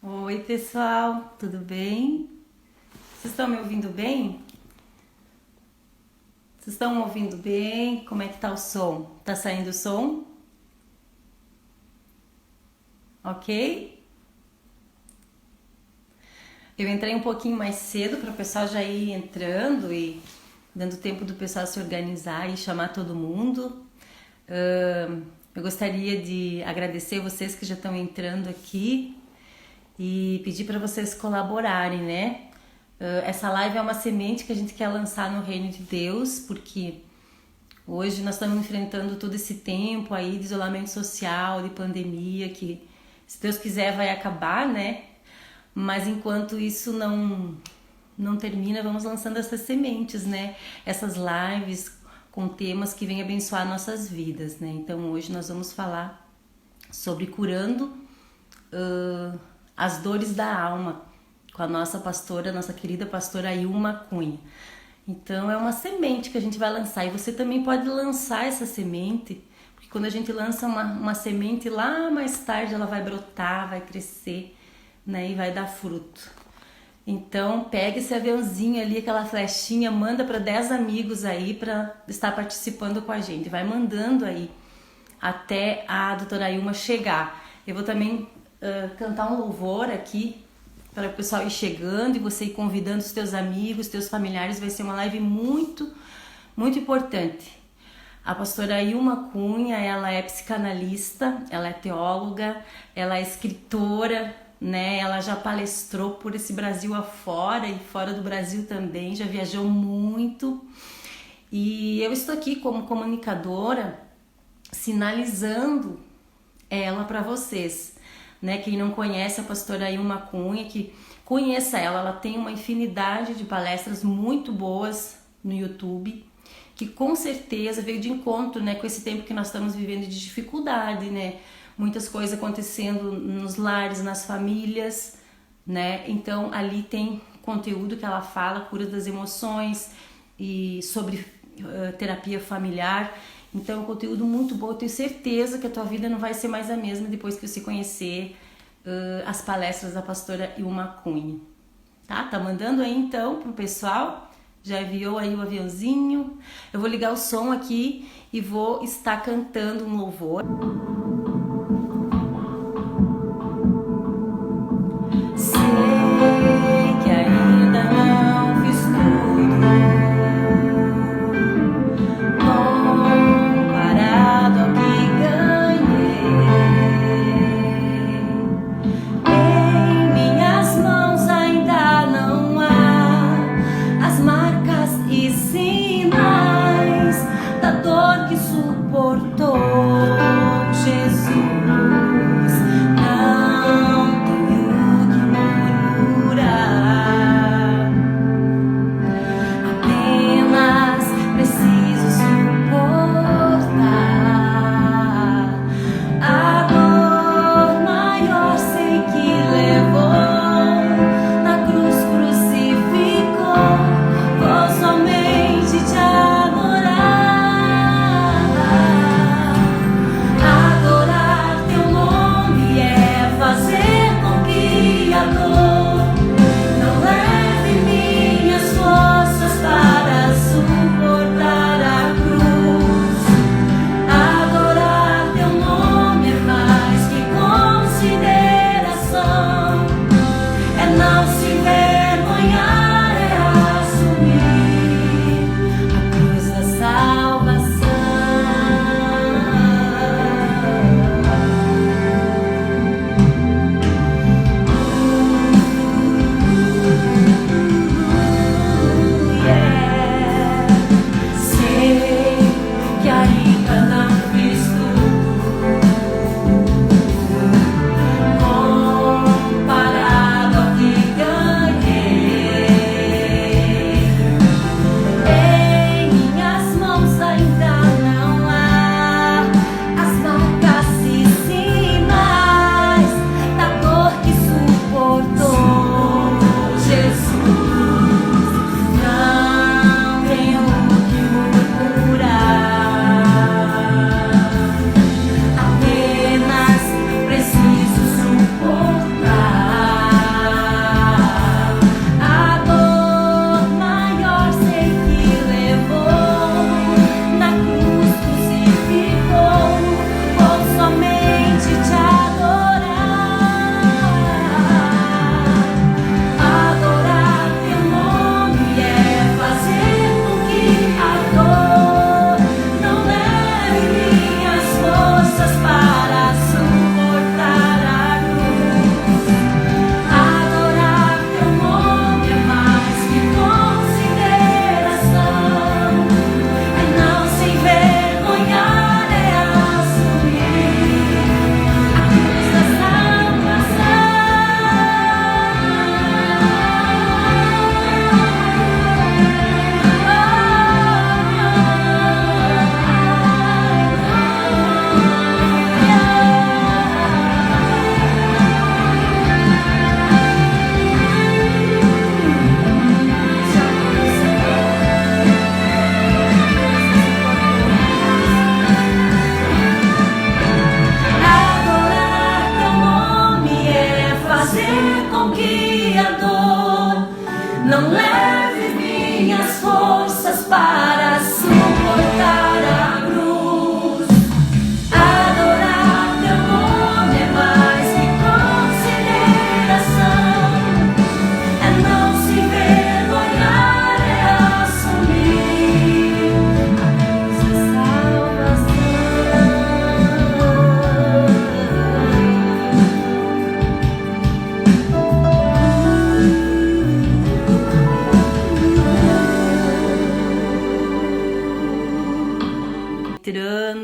Oi, pessoal, tudo bem? Vocês estão me ouvindo bem? Vocês estão me ouvindo bem? Como é que tá o som? Tá saindo o som? Ok? Eu entrei um pouquinho mais cedo para o pessoal já ir entrando e dando tempo do pessoal se organizar e chamar todo mundo. Eu gostaria de agradecer vocês que já estão entrando aqui e pedir para vocês colaborarem, né? Essa live é uma semente que a gente quer lançar no reino de Deus, porque hoje nós estamos enfrentando todo esse tempo aí de isolamento social, de pandemia, que se Deus quiser vai acabar, né? Mas enquanto isso não termina, vamos lançando essas sementes, né? Essas lives com temas que vêm abençoar nossas vidas, né? Então hoje nós vamos falar sobre curando as dores da alma com a nossa pastora, nossa querida pastora Ilma Cunha. Então é uma semente que a gente vai lançar e você também pode lançar essa semente, porque quando a gente lança uma semente lá mais tarde ela vai brotar, vai crescer, né, e vai dar fruto. Então pega esse aviãozinho ali, aquela flechinha, manda para 10 amigos aí para estar participando com a gente, vai mandando aí até a doutora Ilma chegar. Eu vou também cantar um louvor aqui para o pessoal ir chegando e você ir convidando os teus amigos, teus familiares. Vai ser uma live muito, muito importante. A pastora Ilma Cunha, ela é psicanalista, ela é teóloga, ela é escritora, né? Ela já palestrou por esse Brasil afora e fora do Brasil também, já viajou muito. E eu estou aqui como comunicadora, sinalizando ela para vocês, né? Quem não conhece a pastora Ilma Cunha, que conheça ela, ela tem uma infinidade de palestras muito boas no YouTube, que com certeza veio de encontro, né, com esse tempo que nós estamos vivendo de dificuldade, né? Muitas coisas acontecendo nos lares, nas famílias, né? Então ali tem conteúdo que ela fala, cura das emoções e sobre terapia familiar. Então é um conteúdo muito bom. Eu tenho certeza que a tua vida não vai ser mais a mesma depois que você conhecer as palestras da pastora Ilma Cunha. Tá mandando aí então pro pessoal. Já enviou aí o aviãozinho. Eu vou ligar o som aqui e vou estar cantando um louvor. Sei que ainda não fiz tudo comparado ao que ganhei. Em minhas mãos ainda não há as marcas e sinais da dor que suportou Jesus.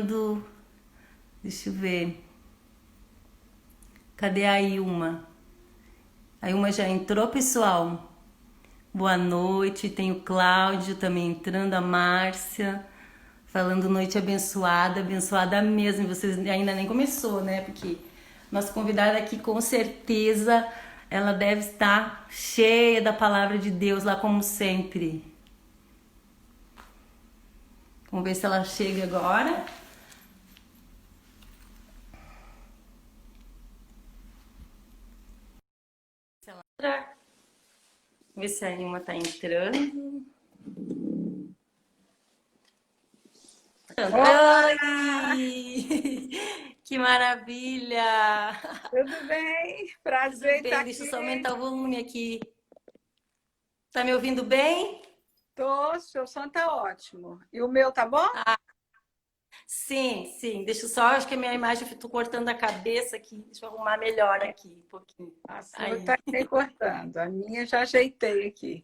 falando... Deixa eu ver. Cadê a Ilma? A Ilma já entrou, pessoal? Boa noite. Tem o Cláudio também entrando, a Márcia. Falando noite abençoada, abençoada mesmo. Vocês ainda nem começou, né? Porque nossa convidada aqui, com certeza, ela deve estar cheia da palavra de Deus lá, como sempre. Vamos ver se ela chega agora. Se ela entrar. Vamos ver se a Ilma tá entrando. Olá, Oi! Que maravilha! tudo bem? Tudo Prazer estar bem? Deixa eu só aqui. aumentar o volume aqui. Tá me ouvindo bem? Seu som tá ótimo. E o meu tá bom? Sim, sim. Deixa eu só, acho que a minha imagem, eu tô cortando a cabeça aqui. Deixa eu arrumar melhor aqui, um pouquinho. A sua Aí. tá me cortando. A minha já ajeitei aqui.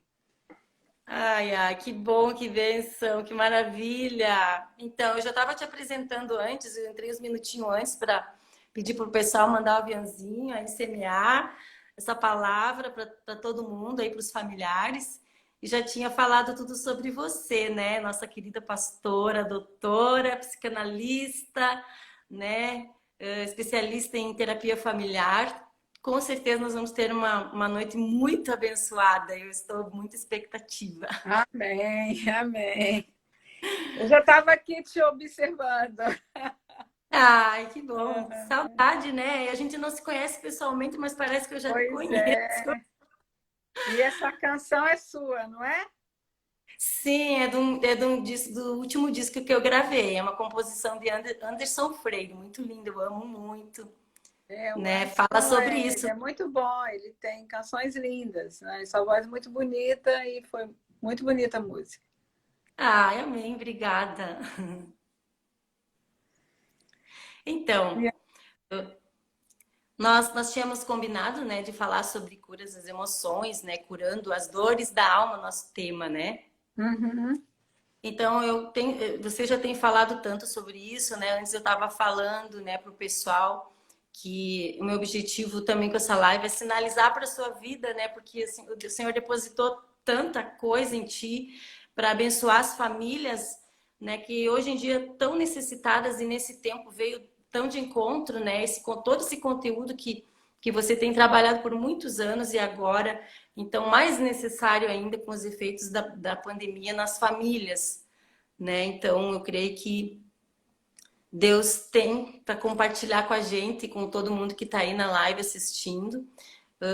Ai, ai, que bom, que bênção, que maravilha. Então, eu já estava te apresentando antes, eu entrei uns minutinhos antes para pedir para o pessoal mandar o aviãozinho, aí semear essa palavra para todo mundo, aí para os familiares. E já tinha falado tudo sobre você, né? Nossa querida pastora, doutora, psicanalista, né? Especialista em terapia familiar. Com certeza nós vamos ter uma noite muito abençoada. Eu estou muito expectativa. Amém, amém. Eu já estava aqui te observando. Ai, que bom. Saudade, né? E a gente não se conhece pessoalmente, mas parece que eu já lhe Pois conheço. é. E essa canção é sua, não é? Sim, é de um disco, do último disco que eu gravei. É uma composição de Anderson Freire, muito lindo, eu amo muito, É, o né? Fala Anderson sobre ele isso. é muito bom, ele tem canções lindas, né? Sua voz é muito bonita e foi muito bonita a música. Ai, amém, obrigada. Então, nós tínhamos combinado, né, de falar sobre curas das emoções, né, curando as dores da alma, nosso tema, né? Uhum. Então, você já tem falado tanto sobre isso, né? Antes eu estava falando, né, para o pessoal que o meu objetivo também com essa live é sinalizar para a sua vida, né? Porque assim, o Senhor depositou tanta coisa em ti para abençoar as famílias, né? Que hoje em dia tão necessitadas e nesse tempo veio tão de encontro, né? Com todo esse conteúdo que você tem trabalhado por muitos anos e agora, então mais necessário ainda com os efeitos da pandemia nas famílias, né? Então eu creio que Deus tem para compartilhar com a gente, com todo mundo que está aí na live assistindo,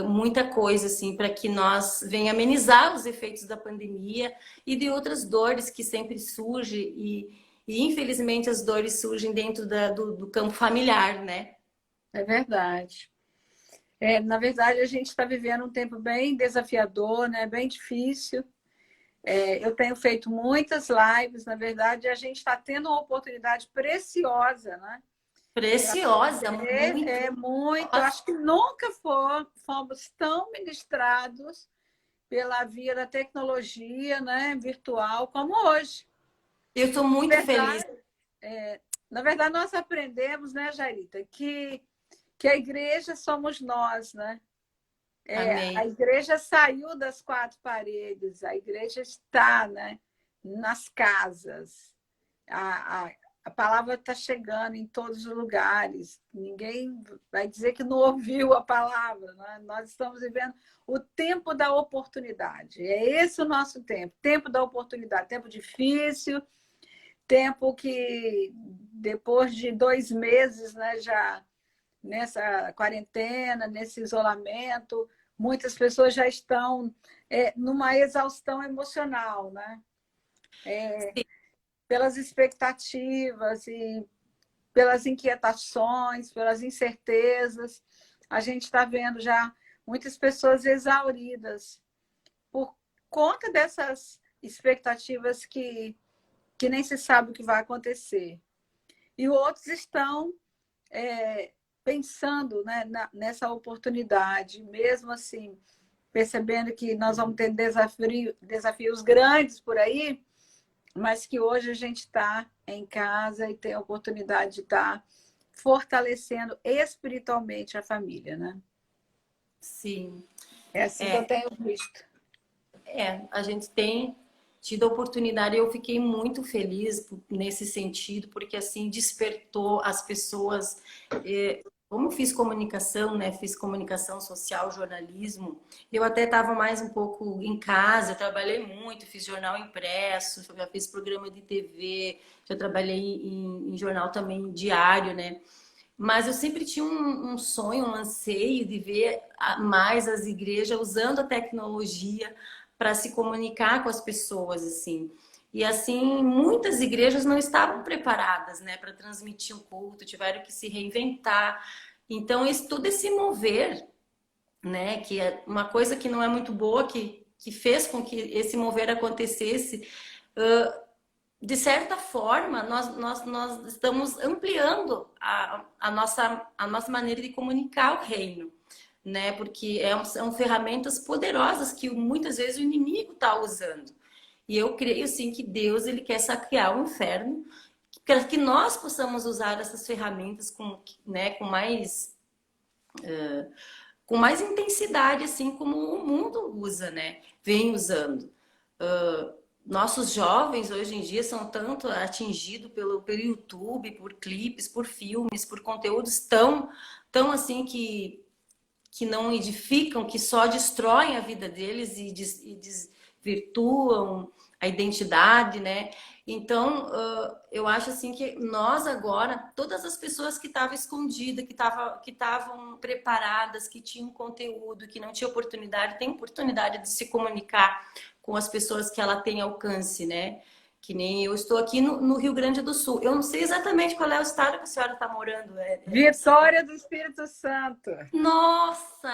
muita coisa assim para que nós venha amenizar os efeitos da pandemia e de outras dores que sempre surgem e infelizmente as dores surgem dentro do campo familiar, né? É verdade. É, na verdade, a gente está vivendo um tempo bem desafiador, né? Bem difícil. É, eu tenho feito muitas lives, na verdade, e a gente está tendo uma oportunidade preciosa, né? Para Preciosa, poder, muito. muito. Acho que nunca fomos tão ministrados pela via da tecnologia, né? Virtual, como hoje. Eu estou Na muito feliz. verdade, na verdade, nós aprendemos, né, Jarita, que a igreja somos nós, né? A Amém. igreja saiu das quatro paredes, a igreja está, né, nas casas. A, a, a palavra está chegando em todos os lugares. Ninguém vai dizer que não ouviu a palavra. Né? Nós estamos vivendo o tempo da oportunidade. É esse o nosso tempo da oportunidade. Tempo difícil, tempo que depois de 2 meses, né, já nessa quarentena, nesse isolamento, muitas pessoas já estão numa exaustão emocional, né? Pelas expectativas e pelas inquietações, pelas incertezas. A gente está vendo já muitas pessoas exauridas por conta dessas expectativas que nem se sabe o que vai acontecer. E outros estão pensando, né, nessa oportunidade, mesmo assim, percebendo que nós vamos ter desafios grandes por aí, mas que hoje a gente está em casa e tem a oportunidade de estar fortalecendo espiritualmente a família, né? Sim. É assim que eu tenho visto. A gente tem tido a oportunidade, eu fiquei muito feliz nesse sentido, porque assim despertou as pessoas. Como eu fiz comunicação, né? Fiz comunicação social, jornalismo. Eu até estava mais um pouco em casa, eu trabalhei muito, fiz jornal impresso, já fiz programa de TV, já trabalhei em jornal também diário, né? Mas eu sempre tinha um sonho, um anseio de ver mais as igrejas usando a tecnologia para se comunicar com as pessoas, assim. E assim, muitas igrejas não estavam preparadas, né, para transmitir um culto, tiveram que se reinventar. Então, isso tudo esse mover, né, que é uma coisa que não é muito boa, que fez com que esse mover acontecesse, de certa forma, nós estamos ampliando a nossa maneira de comunicar o reino, né? Porque são ferramentas poderosas que muitas vezes o inimigo está usando. E eu creio, sim, que Deus ele quer saquear o inferno para que nós possamos usar essas ferramentas né, com mais intensidade, assim como o mundo usa, né? Vem usando. Nossos jovens hoje em dia são tanto atingidos pelo YouTube, por clipes, por filmes, por conteúdos tão assim que não edificam, que só destroem a vida deles e desvirtuam a identidade, né? Então, eu acho assim que nós agora, todas as pessoas que estavam escondidas, que estavam preparadas, que tinham conteúdo, que não tinham oportunidade, têm oportunidade de se comunicar com as pessoas que ela tem alcance, né? Que nem eu estou aqui no Rio Grande do Sul. Eu não sei exatamente qual é o estado que a senhora está morando. Vitória do Espírito Santo. Nossa,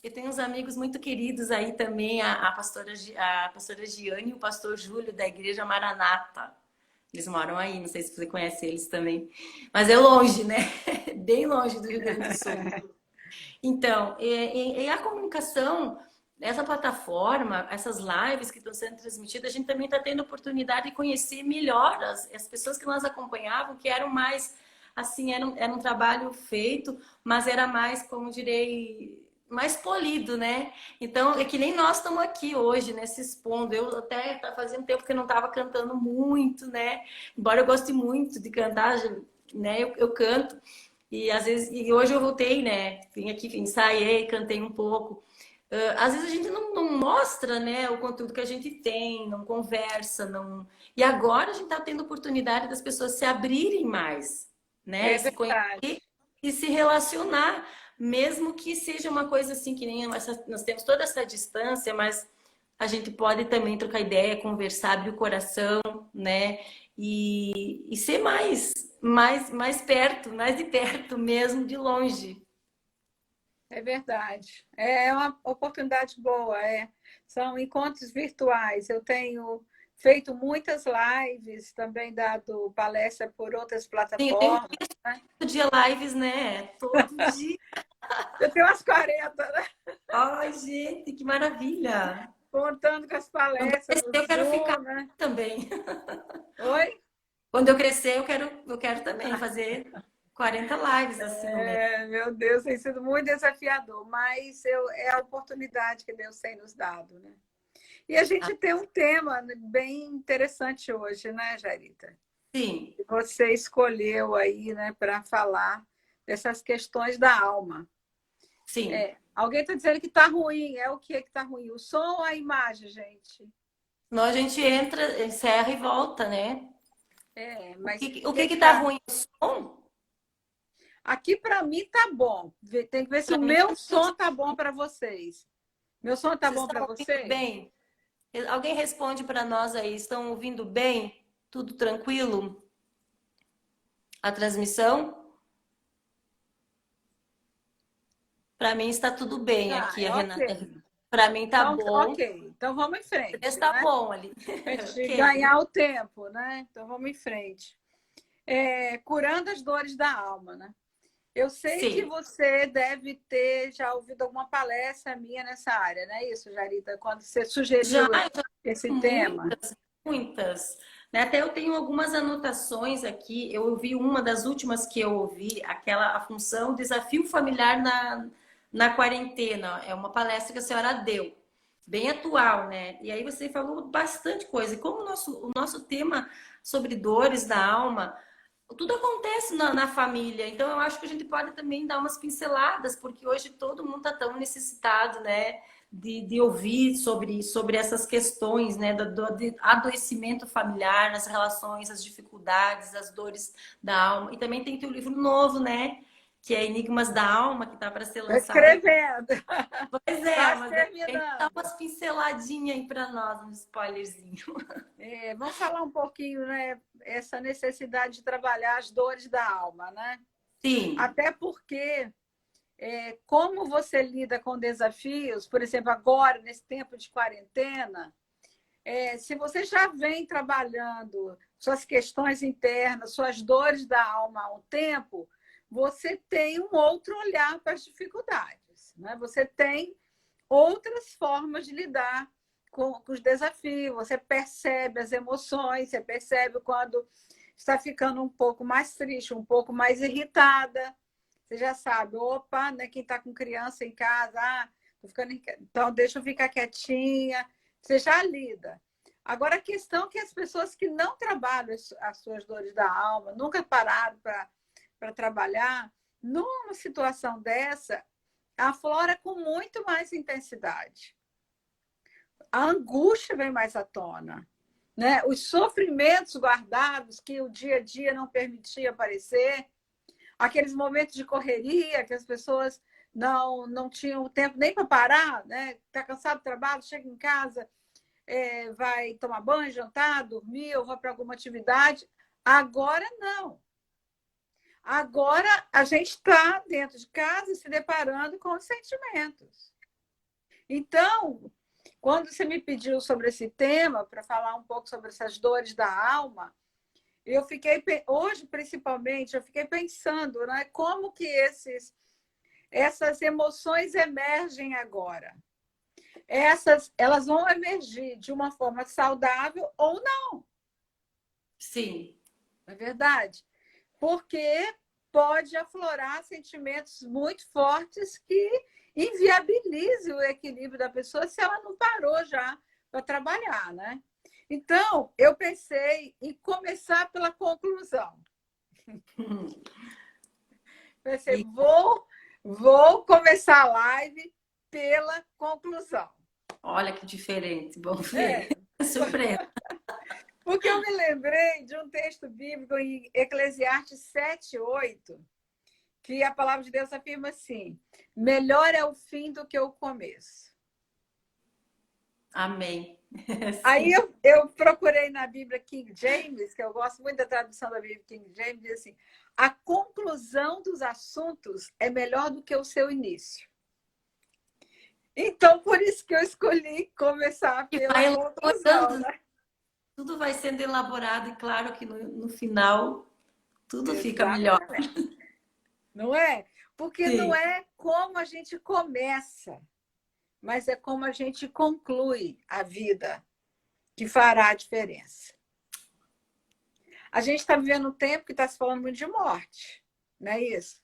eu tenho uns amigos muito queridos aí também, a pastora Giane e o pastor Júlio da Igreja Maranata. Eles moram aí, não sei se você conhece eles também. Mas é longe, né? Bem longe do Rio Grande do Sul. Então, e a comunicação, essa plataforma, essas lives que estão sendo transmitidas, a gente também está tendo oportunidade de conhecer melhor as pessoas que nós acompanhavam, que eram mais, assim, era um trabalho feito, mas era mais, como direi, mais polido, né? Então, é que nem nós estamos aqui hoje, né, se expondo. Eu até fazia um tempo que eu não estava cantando muito, né? Embora eu goste muito de cantar, né? Eu canto. E às vezes, e hoje eu voltei, né? Vim aqui, ensaiei, cantei um pouco. Às vezes a gente não mostra, né, o conteúdo que a gente tem, não conversa, não. E agora a gente está tendo oportunidade das pessoas se abrirem mais, né? É E se verdade. conhecer e se relacionar, mesmo que seja uma coisa assim que nem nós temos toda essa distância, mas a gente pode também trocar ideia, conversar, abrir o coração, né? E ser mais perto, mais de perto mesmo, de longe. É verdade. É uma oportunidade boa. São encontros virtuais. Eu tenho feito muitas lives, também dado palestra por outras Sim, eu tenho plataformas. Né? todo dia lives, né? Todo dia. Eu tenho umas 40, né? Ai, gente, que maravilha! Contando com as Quando eu palestras crescer, no eu quero ficar Zoom, né? também. Oi? Quando eu crescer, eu quero também fazer 40 lives assim no mês. Meu Deus, tem sido muito desafiador, mas é a oportunidade que Deus tem nos dado, né? E a gente tem um tema bem interessante hoje, né, Jarita? Sim, Você escolheu aí, né, para falar dessas questões da alma. sim. Alguém está dizendo que está ruim. É o que está ruim? O som ou a imagem, gente? Senão a gente entra, encerra e volta, né? O Mas que, o que quem que tá está? ruim? O som? Aqui para mim tá bom. Tem que ver se Pra o mim, meu som tá bom para vocês. Meu som tá vocês bom para estão ouvindo vocês? bem? Alguém responde para nós aí, estão ouvindo bem? Tudo tranquilo? A transmissão? Para mim está tudo bem Tá, aqui, a Renata. ok. Para mim tá Então, bom. ok. Então vamos em frente, Está né? bom ali. A gente Ok. ganhar o tempo, né? Então vamos em frente. Curando as dores da alma, né? Eu sei que Sim. você deve ter já ouvido alguma palestra minha nessa área, não é isso, Jarita? Quando você sugeriu Já esse tema. muitas. muitas. Né? Até eu tenho algumas anotações aqui. Eu ouvi uma das últimas que eu ouvi, aquela a função desafio familiar na quarentena. É uma palestra que a senhora deu, bem atual, né? E aí você falou bastante coisa. E como o nosso tema sobre dores da alma, tudo acontece na família. Então eu acho que a gente pode também dar umas pinceladas, porque hoje todo mundo está tão necessitado, né? De ouvir sobre essas questões, né, do adoecimento familiar, nas relações, as dificuldades, as dores da alma. E também tem teu livro novo, né, que é Enigmas da Alma, que está para ser Estou lançado. escrevendo, Pois é, quase mas dá terminando. umas pinceladinhas aí para nós, um spoilerzinho. Vamos falar um pouquinho, né? Essa necessidade de trabalhar as dores da alma, né? Sim, Até porque como você lida com desafios, por exemplo, agora, nesse tempo de quarentena, se você já vem trabalhando suas questões internas, suas dores da alma há um tempo, você tem um outro olhar para as dificuldades, né? Você tem outras formas de lidar com os desafios, você percebe as emoções, você percebe quando está ficando um pouco mais triste, um pouco mais irritada. Você já sabe, opa, né, quem está com criança em casa, tô ficando então deixa eu ficar quietinha. Você já lida. Agora, a questão é que as pessoas que não trabalham as suas dores da alma, nunca pararam para trabalhar, numa situação dessa, aflora com muito mais intensidade. A angústia vem mais à tona, né? Os sofrimentos guardados que o dia a dia não permitia aparecer, aqueles momentos de correria que as pessoas não tinham tempo nem para parar, né? Está cansado do trabalho, chega em casa, vai tomar banho, jantar, dormir, ou vai para alguma atividade. Agora não. Agora a gente está dentro de casa se deparando com os sentimentos. Então, quando você me pediu sobre esse tema, para falar um pouco sobre essas dores da alma, eu fiquei, hoje principalmente, eu fiquei pensando, né, como que essas emoções emergem agora. Elas vão emergir de uma forma saudável ou não, sim. não é verdade? Porque pode aflorar sentimentos muito fortes que inviabilizem o equilíbrio da pessoa se ela não parou já para trabalhar, né? Então, eu pensei em começar pela conclusão. Pensei, E vou começar a live pela conclusão. olha que diferente, vamos ver. É, Surpresa. porque eu me lembrei de um texto bíblico em Eclesiastes 7:8, que a palavra de Deus afirma assim: melhor é o fim do que o começo. Amém. Aí Sim. eu procurei na Bíblia King James, que eu gosto muito da tradução da Bíblia King James, diz assim: a conclusão dos assuntos é melhor do que o seu início. Então, por isso que eu escolhi começar E pela vai conclusão, elaborando, né? tudo vai sendo elaborado e claro que no final tudo fica melhor. Exatamente. Não é? Porque não Sim. é como a gente começa, mas é como a gente conclui a vida que fará a diferença. A gente está vivendo um tempo que está se falando muito de morte, não é isso?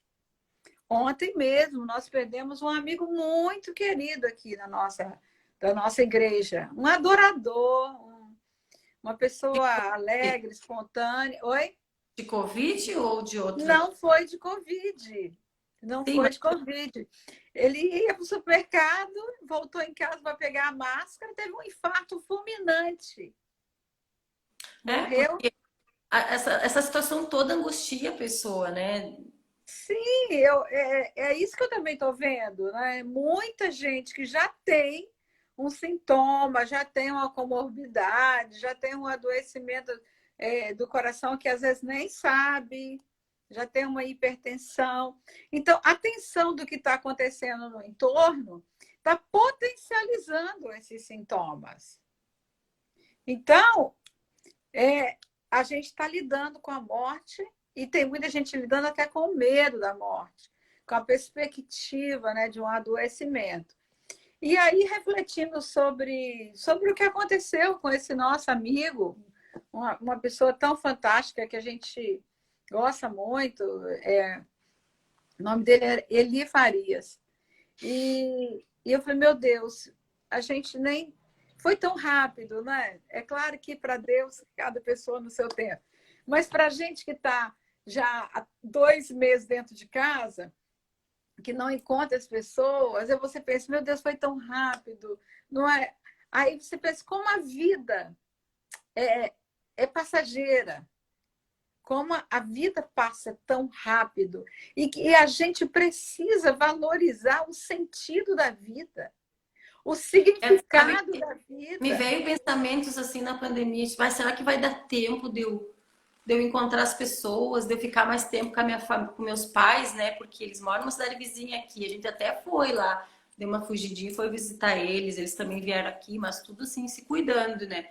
Ontem mesmo nós perdemos um amigo muito querido aqui da nossa igreja, um adorador, uma pessoa alegre, espontânea. Oi? De Covid ou de outra? Não foi de Covid. Não Sim, foi mas de Covid. Ele ia para o supermercado, voltou em casa para pegar a máscara, teve um infarto fulminante. é Morreu. porque essa situação toda angustia a pessoa, né? Sim, é isso que eu também estou vendo, né? Muita gente que já tem um sintoma, já tem uma comorbidade, já tem um adoecimento do coração que às vezes nem sabe, já tem uma hipertensão. Então, a tensão do que está acontecendo no entorno está potencializando esses sintomas. Então, a gente está lidando com a morte e tem muita gente lidando até com o medo da morte, com a perspectiva, né, de um adoecimento. E aí, refletindo sobre o que aconteceu com esse nosso amigo, uma pessoa tão fantástica que a gente gosta muito, o nome dele é Eli Farias. E eu falei, meu Deus, a gente nem. Foi tão rápido, né? É claro que para Deus, cada pessoa no seu tempo. Mas para a gente que está já há 2 meses dentro de casa, que não encontra as pessoas, aí você pensa, meu Deus, foi tão rápido, não é? Aí você pensa, como a vida é passageira, como a vida passa tão rápido e a gente precisa valorizar o sentido da vida, o Sabe, significado da me vida. veio pensamentos assim na pandemia, mas será que vai dar tempo de eu encontrar as pessoas, de eu ficar mais tempo com a minha família, com meus pais, né? Porque eles moram numa cidade vizinha aqui. A gente até foi lá, deu uma fugidinha, foi visitar eles. Eles também vieram aqui, mas tudo assim, se cuidando, né?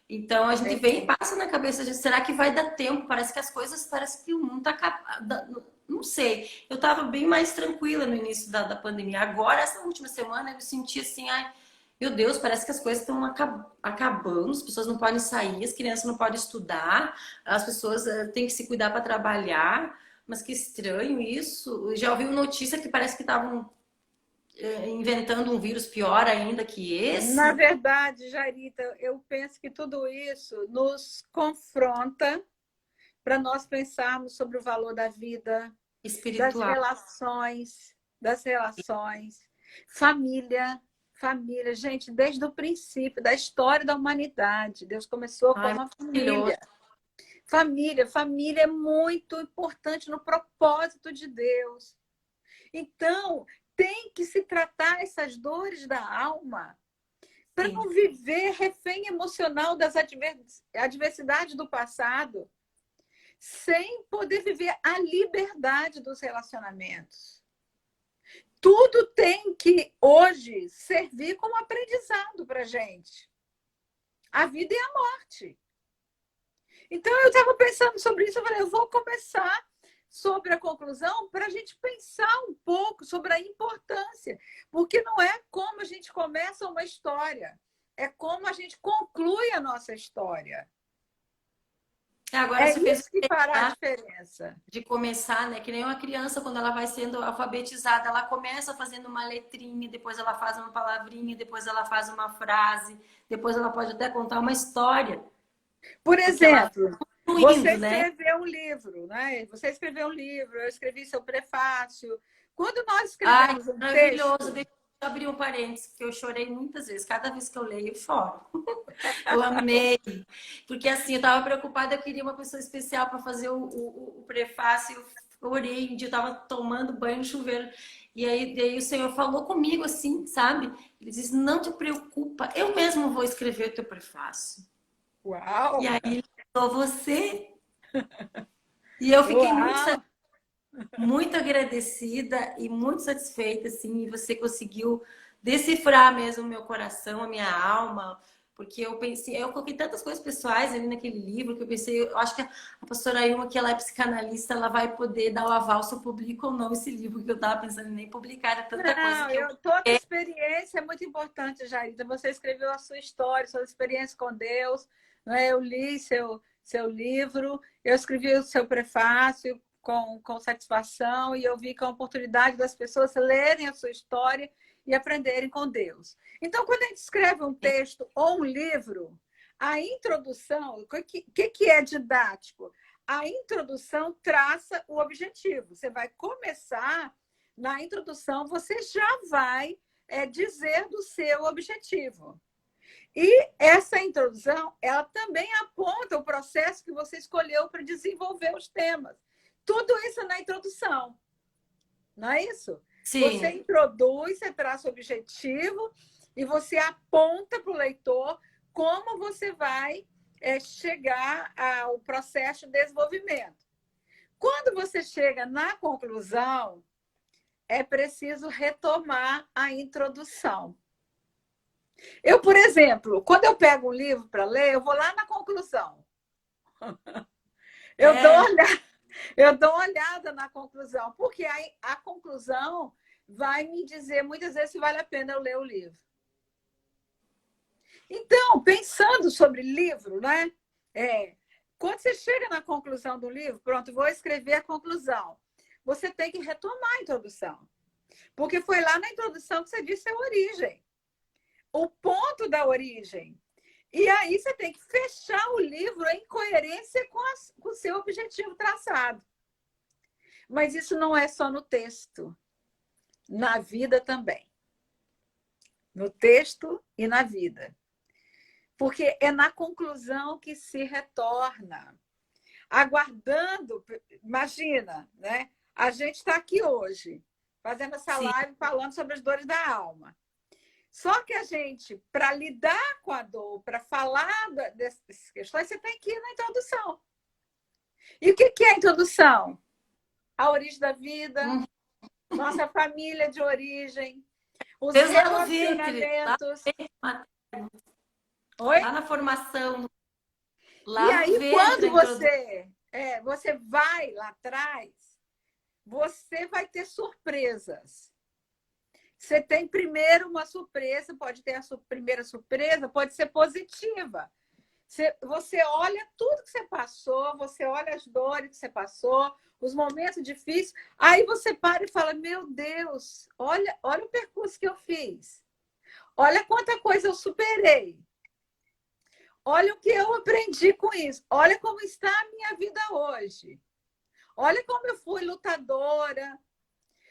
Então a gente vem e passa na cabeça de será que vai dar tempo? Parece que as coisas, parece que o mundo tá acabando. Não sei. Eu tava bem mais tranquila no início da pandemia. Agora, essa última semana, eu senti assim, ai, meu Deus, parece que as coisas estão acabando, as pessoas não podem sair, as crianças não podem estudar, as pessoas têm que se cuidar para trabalhar. Mas que estranho isso. Eu já ouvi notícia que parece que estavam inventando um vírus pior ainda que Na esse. verdade, Jarita, eu penso que tudo isso nos confronta para nós pensarmos sobre o valor da vida, das Espiritual. relações, das relações, família, família, gente, desde o princípio da história da humanidade, Deus começou com Ai, uma maravilhoso. família. Família é muito importante no propósito de Deus. Então, tem que se tratar essas dores da alma para Sim. não viver refém emocional das adversidades do passado, sem poder viver a liberdade dos relacionamentos. Tudo tem que, hoje, servir como aprendizado para a gente. A vida e a morte. Então, eu estava pensando sobre isso, eu falei, eu vou começar sobre a conclusão para a gente pensar um pouco sobre a importância, porque não é como a gente começa uma história, é como a gente conclui a nossa história. Agora É você fez isso que fará a diferença. de começar, né? Que nem uma criança, quando ela vai sendo alfabetizada, ela começa fazendo uma letrinha, depois ela faz uma palavrinha, depois ela faz uma frase, depois ela pode até contar uma história, Por porque ela exemplo, vai você fluindo, né? escreveu um livro, né? Você escreveu um livro, eu escrevi seu prefácio. Quando nós Ai, escrevemos um maravilhoso. texto, Deixa eu abrir um parênteses, porque eu chorei muitas vezes. Cada vez que eu leio, eu choro. Eu amei. Porque assim, eu tava preocupada, eu queria uma pessoa especial para fazer o prefácio. Eu orei, um dia eu tava tomando banho no chuveiro. E aí, daí o Senhor falou comigo assim, sabe? Ele disse: não te preocupa, eu mesmo vou escrever o teu prefácio. E uau, aí ele falou você. E eu fiquei uau! muito agradecida e muito satisfeita, assim, e você conseguiu decifrar mesmo o meu coração, a minha alma, porque eu pensei, eu coloquei tantas coisas pessoais ali naquele livro que eu pensei, eu acho que a pastora Ilma, que ela é psicanalista, ela vai poder dar o aval se eu publico ou não esse livro, que eu tava pensando em nem publicar, era tanta coisa Não, que eu... toda experiência é muito importante, Jairida. Você escreveu a sua história, sua experiência com Deus. Né? Eu li seu livro, eu escrevi o seu prefácio com satisfação e eu vi que é uma oportunidade das pessoas lerem a sua história e aprenderem com Deus. Então, quando a gente escreve um texto ou um livro, a introdução, o que é didático? A introdução traça o objetivo. Você vai começar na introdução, você já vai dizer do seu objetivo. E essa introdução, ela também aponta o processo que você escolheu para desenvolver os temas. Tudo isso na introdução, não é isso? Você Sim, introduz, você traça o objetivo e você aponta para o leitor como você vai chegar ao processo de desenvolvimento. Quando você chega na conclusão, é preciso retomar a introdução. Eu, por exemplo, quando eu pego um livro para ler, eu vou lá na conclusão. Eu dou, é, olhada, eu dou uma olhada na conclusão, porque a conclusão vai me dizer muitas vezes se vale a pena eu ler o livro. Então, pensando sobre livro, né? Quando você chega na conclusão do livro, pronto, vou escrever a conclusão. Você tem que retomar a introdução. Porque foi lá na introdução que você disse a origem. O ponto da origem. E aí você tem que fechar o livro em coerência com o seu objetivo traçado. Mas isso não é só no texto. Na vida também. No texto e na vida. Porque é na conclusão que se retorna. Aguardando, imagina, né? A gente está aqui hoje, fazendo essa live, falando sobre as dores da alma. Só que a gente, para lidar com a dor, para falar dessas questões, você tem que ir na introdução. E o que é a introdução? A origem da vida, nossa família de origem, os relacionamentos. Lá na formação. Lá e aí, quando você vai lá atrás, você vai ter surpresas. Você tem primeiro uma surpresa, pode ter a primeira surpresa, pode ser positiva. Você olha tudo que você passou, você olha as dores que você passou, os momentos difíceis, aí você para e fala, meu Deus, olha o percurso que eu fiz. Olha quanta coisa eu superei. Olha o que eu aprendi com isso. Olha como está a minha vida hoje. Olha como eu fui lutadora.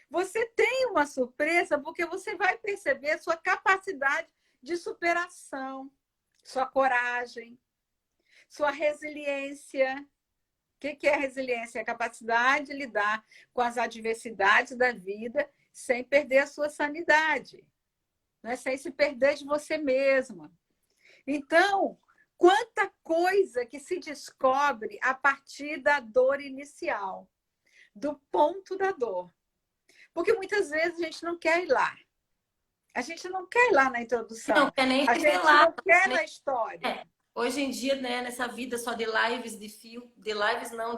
Você tem uma surpresa porque você vai perceber sua capacidade de superação, sua coragem, sua resiliência. O que é resiliência? É a capacidade de lidar com as adversidades da vida sem perder a sua sanidade, né? Sem se perder de você mesma. Então, quanta coisa que se descobre a partir da dor inicial, do ponto da dor. Porque muitas vezes a gente não quer ir lá. A gente não quer ir lá na introdução. Não quer nem revelar. A gente não quer na história. Hoje em dia, né, nessa vida só de lives, de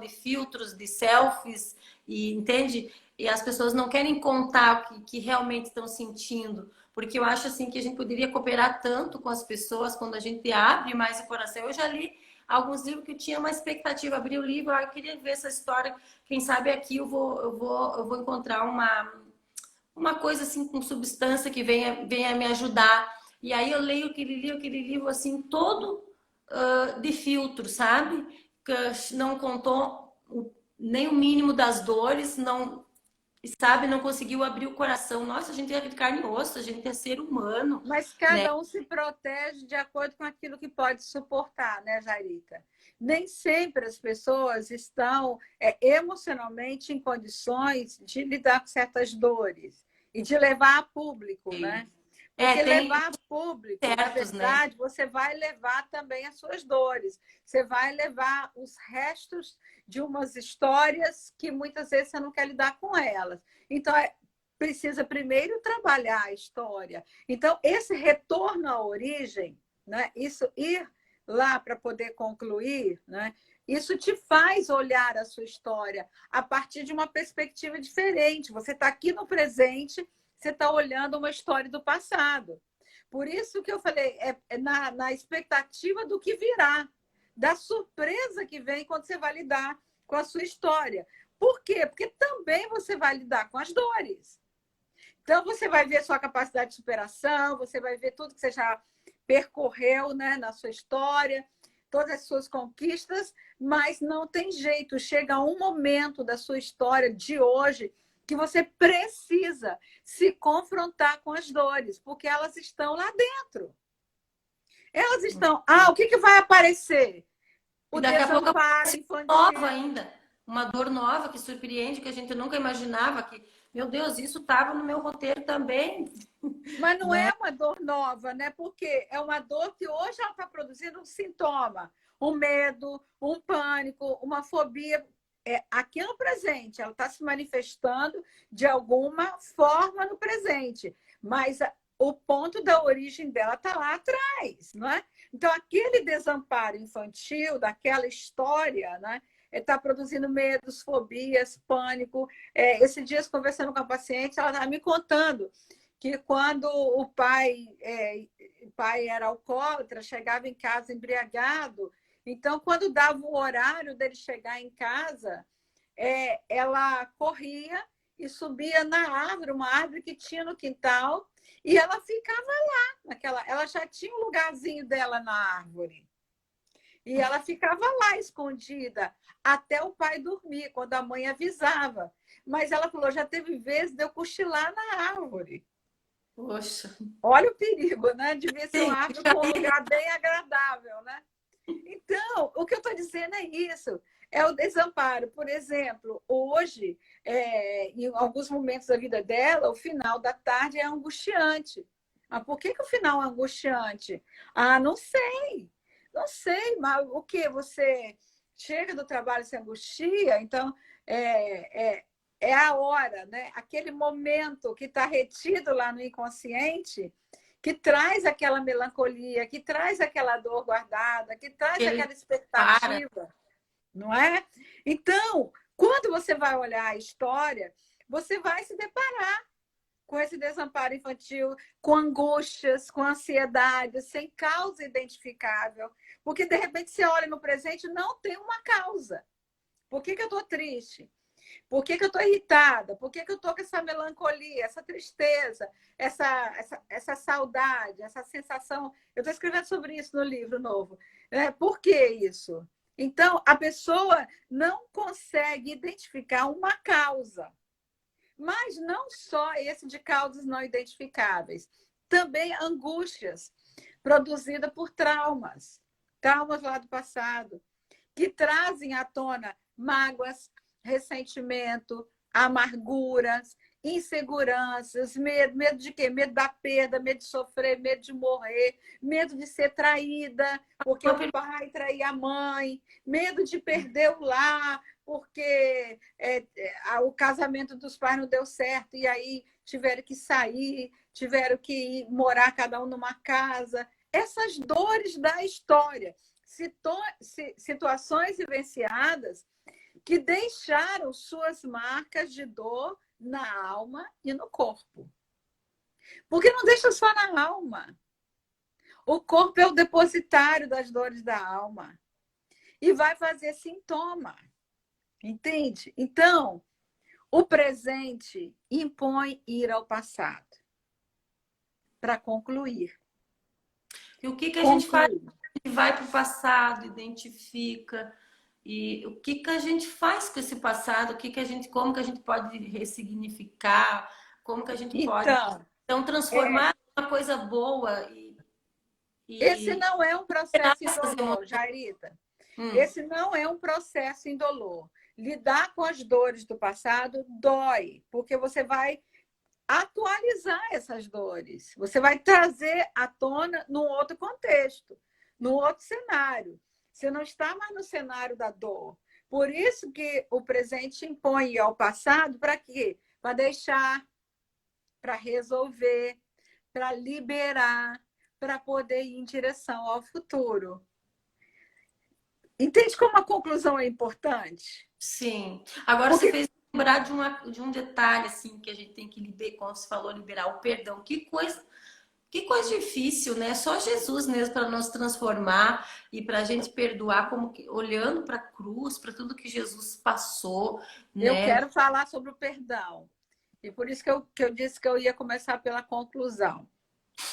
filtros, de selfies, e entende? E as pessoas não querem contar o que realmente estão sentindo. Porque eu acho assim que a gente poderia cooperar tanto com as pessoas quando a gente abre mais o coração. Eu já li alguns livros que eu tinha uma expectativa, abri o livro, eu queria ver essa história, quem sabe aqui eu vou encontrar uma coisa assim com substância que venha me ajudar. E aí eu leio aquele livro assim todo de filtro, sabe? Que não contou nem o mínimo das dores, não conseguiu abrir o coração. Nossa, a gente é de carne e osso, a gente é ser humano. Mas cada um se protege de acordo com aquilo que pode suportar, né, Jairita? Nem sempre as pessoas estão emocionalmente em condições de lidar com certas dores e de levar a público, né? Porque levar a público, na verdade, você vai levar também as suas dores. Você vai levar os restos de umas histórias que muitas vezes você não quer lidar com elas. Então, precisa primeiro trabalhar a história. Então, esse retorno à origem, né? Isso ir lá para poder concluir, né? Isso te faz olhar a sua história a partir de uma perspectiva diferente. Você está aqui no presente, você está olhando uma história do passado. Por isso que eu falei, na expectativa do que virá, da surpresa que vem quando você vai lidar com a sua história. Por quê? Porque também você vai lidar com as dores. Então, você vai ver a sua capacidade de superação, você vai ver tudo que você já percorreu, né, na sua história, todas as suas conquistas, mas não tem jeito. Chega um momento da sua história de hoje que você precisa se confrontar com as dores, porque elas estão lá dentro. Elas estão... o que vai aparecer? O desamparo infantil. Nova ainda. Uma dor nova que surpreende, que a gente nunca imaginava que, meu Deus, isso estava no meu roteiro também. Mas não é uma dor nova, né? Porque é uma dor que hoje ela está produzindo um sintoma, um medo, um pânico, uma fobia. Aqui no presente, ela está se manifestando de alguma forma no presente, mas o ponto da origem dela está lá atrás, não é? Então, aquele desamparo infantil, daquela história, né, está produzindo medos, fobias, pânico. Esses dias, conversando com a paciente, ela estava me contando que quando o pai era alcoólatra, chegava em casa embriagado, então, quando dava o horário dele chegar em casa, ela corria e subia na árvore, uma árvore que tinha no quintal, e ela ficava lá, ela já tinha um lugarzinho dela na árvore. E ela ficava lá escondida até o pai dormir, quando a mãe avisava. Mas ela falou, já teve vezes de eu cochilar na árvore. Poxa. Olha o perigo, né? Devia ser uma Sim. árvore com um lugar bem agradável, né? Então, o que eu estou dizendo é isso. É o desamparo. Por exemplo, hoje, em alguns momentos da vida dela, o final da tarde é angustiante. Ah, por que o final é angustiante? Ah, não sei. Não sei, mas o que? Você chega do trabalho e se angustia? Então, é a hora, né? Aquele momento que está retido lá no inconsciente, que traz aquela melancolia, que traz aquela dor guardada, que traz Ele aquela para. expectativa, não é? Então, quando você vai olhar a história, você vai se deparar com esse desamparo infantil, com angústias, com ansiedade, sem causa identificável, porque de repente você olha no presente e não tem uma causa. Por que eu estou triste? Por que eu estou irritada? Por que eu estou com essa melancolia, essa tristeza, essa saudade, essa sensação? Eu estou escrevendo sobre isso no livro novo. Por que isso? Então, a pessoa não consegue identificar uma causa. Mas não só esse de causas não identificáveis, também angústias produzidas por traumas lá do passado, que trazem à tona mágoas, ressentimento, amarguras, inseguranças, medo de quê? Medo da perda, medo de sofrer, medo de morrer, medo de ser traída, porque o pai traía a mãe, medo de perder o lar, porque o casamento dos pais não deu certo e aí tiveram que sair, tiveram que ir morar cada um numa casa. Essas dores da história, situações vivenciadas que deixaram suas marcas de dor na alma e no corpo. Porque não deixa só na alma. O corpo é o depositário das dores da alma e vai fazer sintoma. Entende? Então, o presente impõe ir ao passado. Para concluir. E o que a gente faz? Vai para o passado, identifica. E o que a gente faz com esse passado? Como que a gente pode ressignificar? Como que a gente pode então transformar em uma coisa boa? Esse não é um processo indolor, Jairita. Esse não é um processo indolor. Lidar com as dores do passado dói, porque você vai atualizar essas dores. Você vai trazer à tona num outro contexto, num outro cenário. Você não está mais no cenário da dor. Por isso que o presente impõe ao passado para quê? Para deixar, para resolver, para liberar, para poder ir em direção ao futuro. Entende como a conclusão é importante? Sim. Agora você fez lembrar de um detalhe assim que a gente tem que liberar, como você falou, liberar o perdão. Que coisa difícil, né? Só Jesus mesmo para nos transformar e para a gente perdoar, como que, olhando para a cruz, para tudo que Jesus passou. Eu né? quero falar sobre o perdão. E por isso que eu disse que eu ia começar pela conclusão.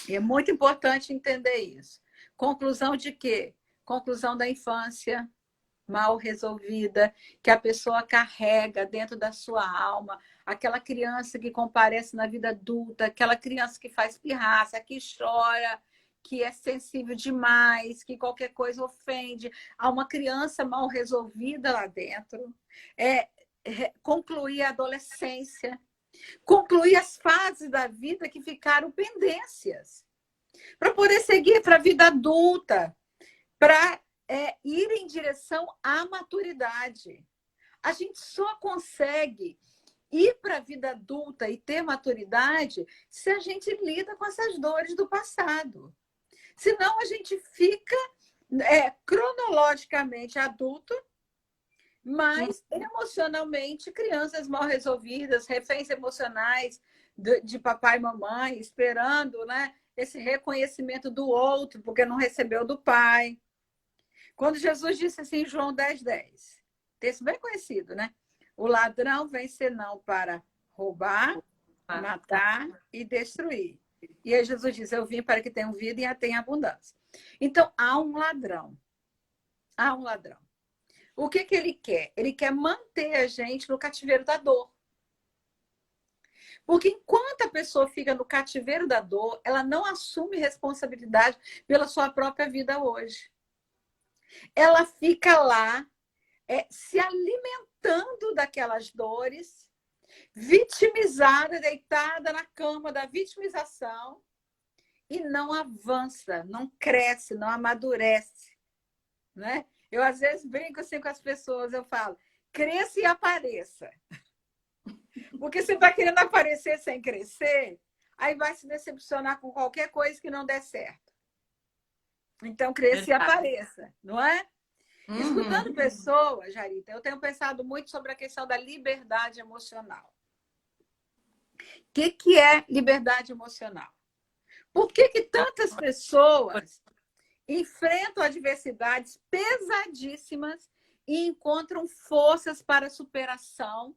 E é muito importante entender isso. Conclusão de quê? Conclusão da infância mal resolvida, que a pessoa carrega dentro da sua alma, aquela criança que comparece na vida adulta, aquela criança que faz pirraça, que chora, que é sensível demais, que qualquer coisa ofende. Há uma criança mal resolvida lá dentro. Concluir a adolescência, concluir as fases da vida que ficaram pendências, para poder seguir para a vida adulta, para ir em direção à maturidade. A gente só consegue ir para a vida adulta e ter maturidade se a gente lida com essas dores do passado. Senão a gente fica cronologicamente adulto, Mas, emocionalmente, crianças mal resolvidas, reféns emocionais de papai e mamãe, esperando, né, esse reconhecimento do outro, porque não recebeu do pai. Quando Jesus disse assim em João 10:10, texto bem conhecido, né? O ladrão vem senão para roubar, matar e destruir. E aí Jesus diz, eu vim para que tenham vida e a tenham abundância. Então, há um ladrão. Há um ladrão. O que ele quer? Ele quer manter a gente no cativeiro da dor. Porque enquanto a pessoa fica no cativeiro da dor, ela não assume responsabilidade pela sua própria vida hoje. Ela fica lá se alimentando daquelas dores, vitimizada, deitada na cama da vitimização e não avança, não cresce, não amadurece, né? Eu às vezes brinco assim com as pessoas, eu falo, cresça e apareça. Porque você está querendo aparecer sem crescer, aí vai se decepcionar com qualquer coisa que não der certo. Então, cresça e apareça, não é? Escutando pessoas, Jarita, eu tenho pensado muito sobre a questão da liberdade emocional. O que é liberdade emocional? Por que tantas pessoas enfrentam adversidades pesadíssimas e encontram forças para superação,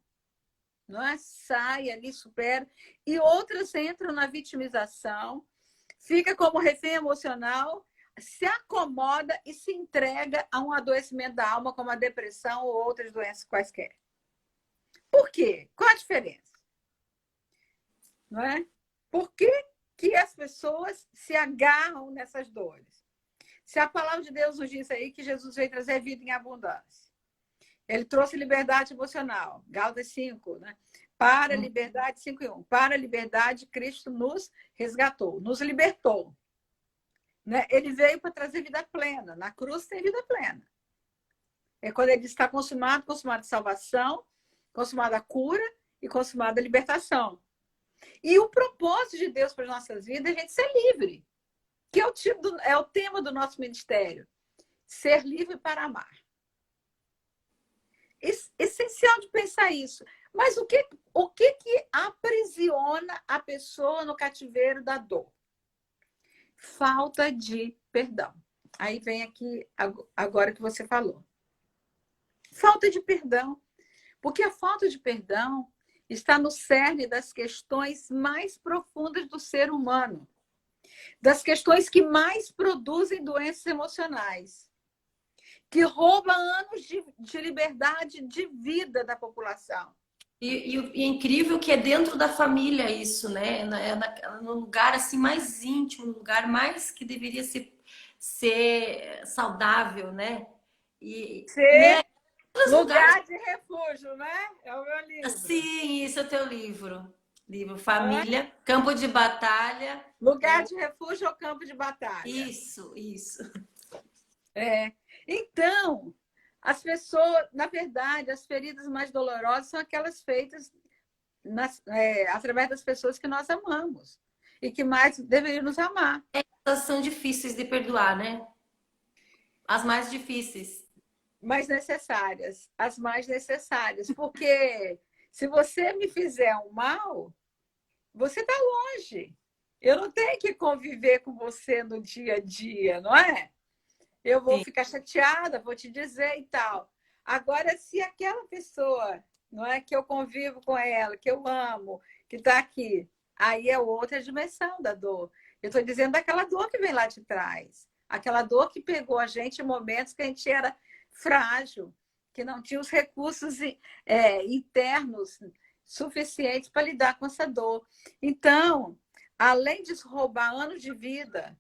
não é? Sai ali, supera, e outras entram na vitimização, fica como refém emocional, se acomoda e se entrega a um adoecimento da alma, como a depressão ou outras doenças quaisquer. Por quê? Qual a diferença? Não é? Por que as pessoas se agarram nessas dores? Se a palavra de Deus nos diz aí que Jesus veio trazer vida em abundância. Ele trouxe liberdade emocional, Gálatas 5, né? Para a liberdade, 5:1. Para a liberdade, Cristo nos resgatou, nos libertou. Né? Ele veio para trazer vida plena. Na cruz tem vida plena. É quando ele está consumado, consumada a salvação, consumada a cura e consumada a libertação. E o propósito de Deus para as nossas vidas é a gente ser livre, que é o tema do nosso ministério. Ser livre para amar. Essencial de pensar isso. Mas o que aprisiona a pessoa no cativeiro da dor? Falta de perdão. Aí vem aqui agora que você falou. Falta de perdão. Porque a falta de perdão está no cerne das questões mais profundas do ser humano. Das questões que mais produzem doenças emocionais. Que rouba anos de liberdade de vida da população. E é incrível que é dentro da família isso, né? No lugar assim mais íntimo, no lugar mais que deveria ser saudável, né? E ser lugar lugares... de refúgio, né? É o meu livro. Sim, isso é o teu livro. Livro Família, Campo de Batalha. Lugar de refúgio ou campo de batalha. Isso. Então, as pessoas, na verdade, as feridas mais dolorosas são aquelas feitas através das pessoas que nós amamos e que mais deveriam nos amar. Elas são difíceis de perdoar, né? As mais difíceis. Mais necessárias, as mais necessárias. Porque se você me fizer um mal, você está longe. Eu não tenho que conviver com você no dia a dia, não é? Eu vou ficar chateada, vou te dizer e tal. Agora, se aquela pessoa, não é, que eu convivo com ela, que eu amo, que está aqui, aí é outra dimensão da dor. Eu estou dizendo daquela dor que vem lá de trás. Aquela dor que pegou a gente em momentos que a gente era frágil, que não tinha os recursos internos suficientes para lidar com essa dor. Então, além de roubar anos de vida,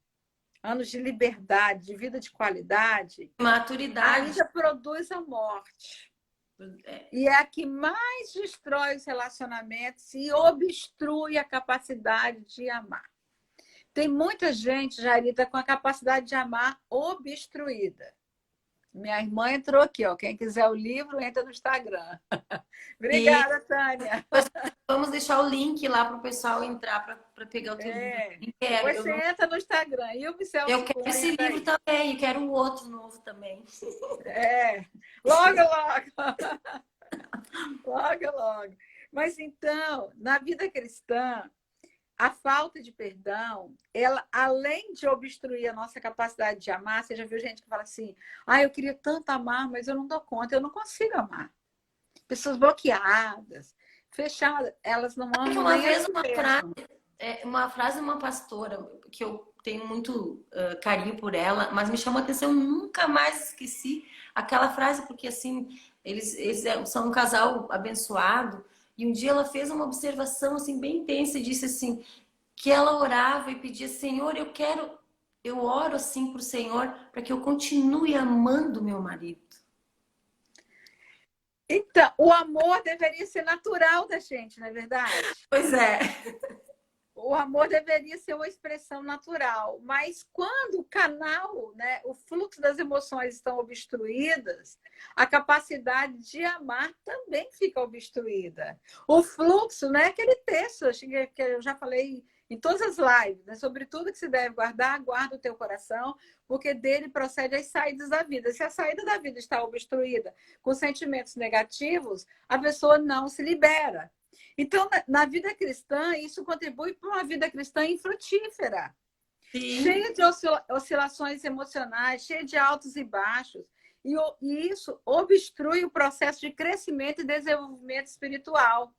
anos de liberdade, de vida de qualidade, maturidade, ainda produz a morte. E é a que mais destrói os relacionamentos e obstrui a capacidade de amar. Tem muita gente, Jarita, com a capacidade de amar obstruída. Minha irmã entrou aqui, ó. Quem quiser o livro, entra no Instagram. E Obrigada, Tânia. vamos deixar o link lá para o pessoal entrar para pegar o teu livro. É. Eu quero, Depois você entra no Instagram. E o eu Celso quero Cunha esse livro daí. também, e quero um outro novo também. É. Logo, logo. Logo, logo. Mas então, na vida cristã, a falta de perdão, ela, além de obstruir a nossa capacidade de amar, você já viu gente que fala assim: ah, eu queria tanto amar, mas eu não dou conta, eu não consigo amar. Pessoas bloqueadas, fechadas, elas não Que amam uma nem a vez si mesmas. uma frase de uma pastora que eu tenho muito carinho por ela, mas me chamou a atenção, eu nunca mais esqueci aquela frase, porque assim, são um casal abençoado, e um dia ela fez uma observação assim bem intensa e disse assim, que ela orava e pedia, Senhor, eu oro assim pro Senhor para que eu continue amando meu marido. Então, o amor deveria ser natural da gente, não é verdade? Pois é. O amor deveria ser uma expressão natural, mas quando o canal, né, o fluxo das emoções estão obstruídas, a capacidade de amar também fica obstruída. O fluxo, né, aquele texto que eu já falei em todas as lives, né, sobre tudo que se deve guardar, guarda o teu coração, porque dele procede as saídas da vida. Se a saída da vida está obstruída com sentimentos negativos, a pessoa não se libera. Então, na vida cristã, isso contribui para uma vida cristã infrutífera, Sim. cheia de oscilações emocionais, cheia de altos e baixos. E isso obstrui o processo de crescimento e desenvolvimento espiritual.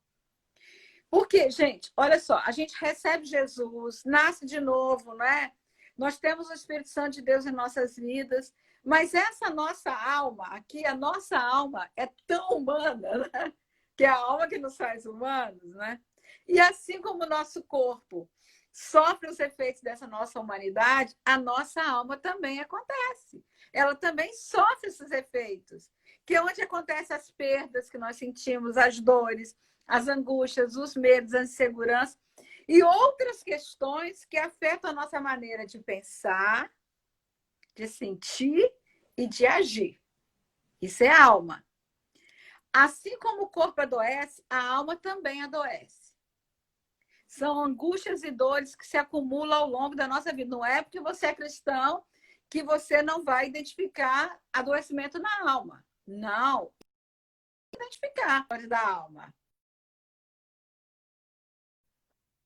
Porque, gente, olha só, a gente recebe Jesus, nasce de novo, não é? Nós temos o Espírito Santo de Deus em nossas vidas, mas essa nossa alma, aqui, a nossa alma é tão humana, né? Que é a alma que nos faz humanos, né? E assim como o nosso corpo sofre os efeitos dessa nossa humanidade, a nossa alma também acontece. Ela também sofre esses efeitos, que é onde acontecem as perdas que nós sentimos, as dores, as angústias, os medos, a insegurança e outras questões que afetam a nossa maneira de pensar, de sentir e de agir. Isso é alma. Assim como o corpo adoece, a alma também adoece. São angústias e dores que se acumulam ao longo da nossa vida. Não é porque você é cristão que você não vai identificar adoecimento na alma. Não. Identificar a dor da alma.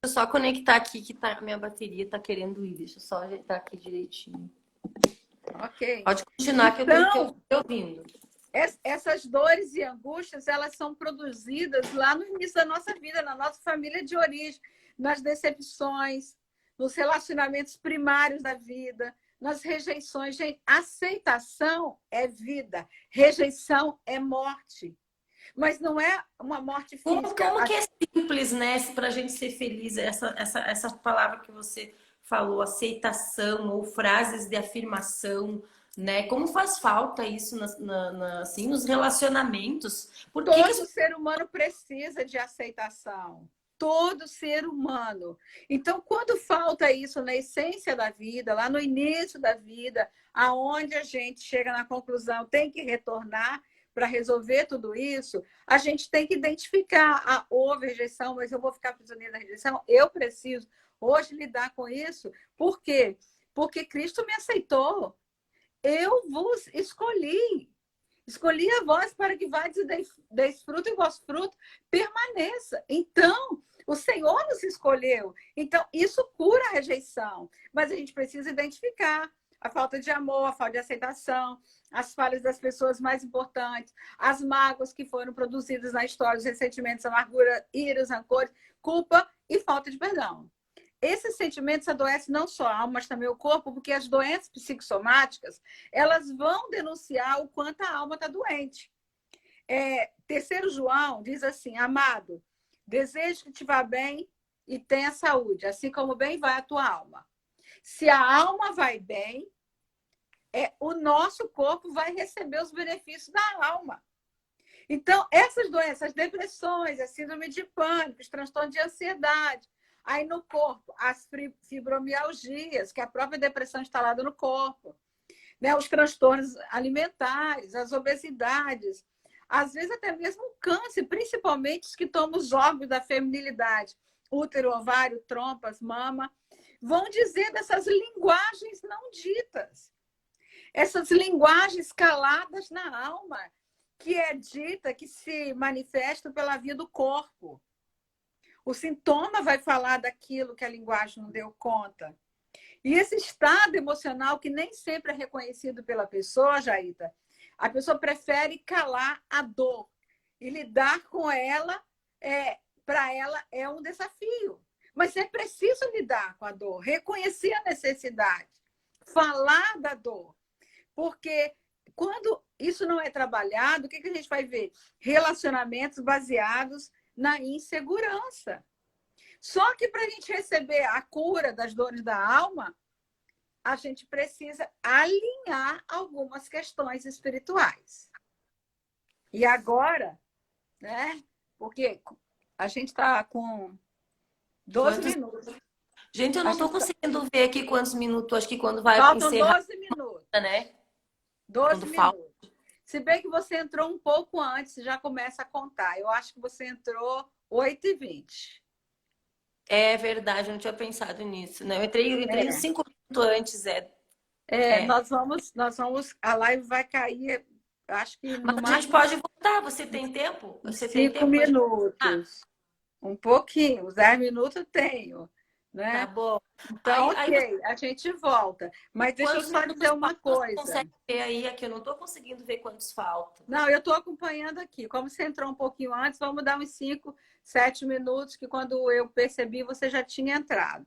Deixa eu só conectar aqui que tá, minha bateria tá querendo ir. Deixa eu só ajeitar aqui direitinho. Ok. Pode continuar Então, que eu tô ouvindo. essas dores e angústias, elas são produzidas lá no início da nossa vida, na nossa família de origem, nas decepções, nos relacionamentos primários da vida, nas rejeições. Gente, aceitação é vida, rejeição é morte. Mas não é uma morte física. Como que é simples, né, para a gente ser feliz, essa palavra que você falou, aceitação ou frases de afirmação, né? Como faz falta isso assim, nos relacionamentos? Por que Todo ser humano precisa de aceitação. Todo ser humano. Então, quando falta isso na essência da vida, lá no início da vida, aonde a gente chega na conclusão, tem que retornar para resolver tudo isso, a gente tem que identificar houve rejeição, mas eu vou ficar prisioneira da rejeição. Eu preciso hoje lidar com isso. Por quê? Porque Cristo me aceitou. Eu vos escolhi. Escolhi a vós para que vades e deis fruto e o vosso fruto permaneça. Então, o Senhor nos escolheu. Então, isso cura a rejeição. Mas a gente precisa identificar a falta de amor, a falta de aceitação, as falhas das pessoas mais importantes, as mágoas que foram produzidas na história, os ressentimentos, amargura, iras, rancores, culpa e falta de perdão. Esses sentimentos adoecem não só a alma, mas também o corpo, porque as doenças psicossomáticas, elas vão denunciar o quanto a alma está doente. Terceiro João diz assim, amado, desejo que te vá bem e tenha saúde, assim como bem vai a tua alma. Se a alma vai bem, o nosso corpo vai receber os benefícios da alma. Então, essas doenças, as depressões, a síndrome de pânico, os transtornos de ansiedade, aí no corpo, as fibromialgias, que é a própria depressão instalada no corpo. né? Os transtornos alimentares, as obesidades, às vezes até mesmo o câncer, principalmente os que tomam os órgãos da feminilidade, útero, ovário, trompas, mama, vão dizer dessas linguagens não ditas, essas linguagens caladas na alma, que é dita, que se manifesta pela via do corpo. O sintoma vai falar daquilo que a linguagem não deu conta. E esse estado emocional, que nem sempre é reconhecido pela pessoa, Jaíta, a pessoa prefere calar a dor. E lidar com ela, para ela, é um desafio. Mas é preciso lidar com a dor, reconhecer a necessidade, falar da dor. Porque quando isso não é trabalhado, o que a gente vai ver? Relacionamentos baseados na insegurança. Só que para a gente receber a cura das dores da alma, a gente precisa alinhar algumas questões espirituais. E agora, né? Porque a gente está com 12 minutos. Gente, eu não estou conseguindo ver aqui quantos minutos, acho que quando vai Faltam encerrar, 12 minutos. né? 12 Quando minutos. Se bem que você entrou um pouco antes, já começa a contar. Eu acho que você entrou 8h20. É verdade, eu não tinha pensado nisso. Não, eu entrei uns 5 minutos antes, Nós vamos, a live vai cair, acho que no Mas a gente pode voltar, você tem tempo? Você tem 5 tempo? minutos. Um pouquinho, os 10 minutos eu tenho, né? Tá bom. Então, Aí ok, a gente volta. Mas deixa eu quantos só minutos dizer uma você coisa. consegue ver aí? Aqui eu não estou conseguindo ver quantos faltam. Não, eu estou acompanhando aqui. Como você entrou um pouquinho antes, vamos dar uns 5, 7 minutos, que quando eu percebi, você já tinha entrado.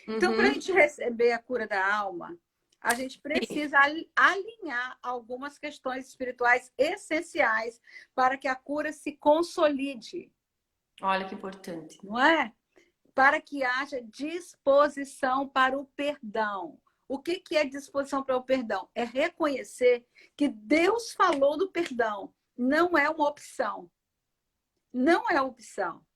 Então, para a gente receber a cura da alma, a gente precisa alinhar algumas questões espirituais essenciais para que a cura se consolide. Olha que importante. Não é? Para que haja disposição para o perdão. O que é disposição para o perdão? É reconhecer que Deus falou do perdão. Não é uma opção. Não é opção.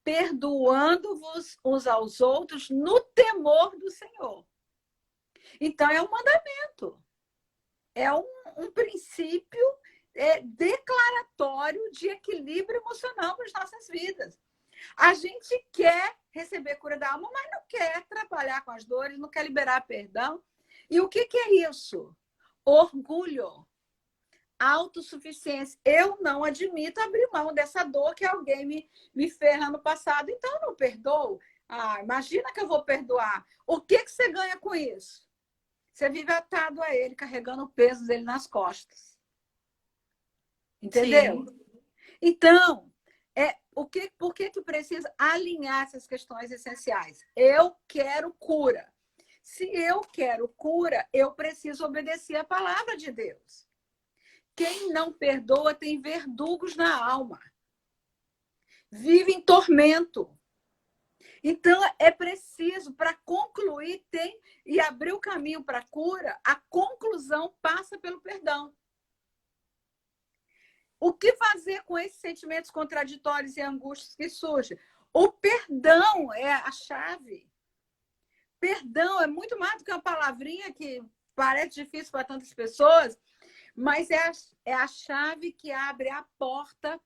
Perdoando-vos uns aos outros no temor do Senhor. Então, é um mandamento. É um princípio declaratório de equilíbrio emocional nas nossas vidas. A gente quer receber cura da alma, mas não quer trabalhar com as dores, não quer liberar perdão. E o que é isso? Orgulho, autossuficiência. Eu não admito abrir mão dessa dor que alguém me fez ano passado, então eu não perdoo. Imagina que eu vou perdoar. O que você ganha com isso? Você vive atado a ele, carregando o peso dele nas costas. Entendeu? Sim. Então, por que precisa alinhar essas questões essenciais? Eu quero cura. Se eu quero cura, eu preciso obedecer a palavra de Deus. Quem não perdoa tem verdugos na alma. Vive em tormento. Então, é preciso, para concluir, e abrir o caminho para a cura, a conclusão passa pelo perdão. O que fazer com esses sentimentos contraditórios e angústias que surgem? O perdão é a chave. Perdão é muito mais do que uma palavrinha que parece difícil para tantas pessoas, mas é a chave que abre a porta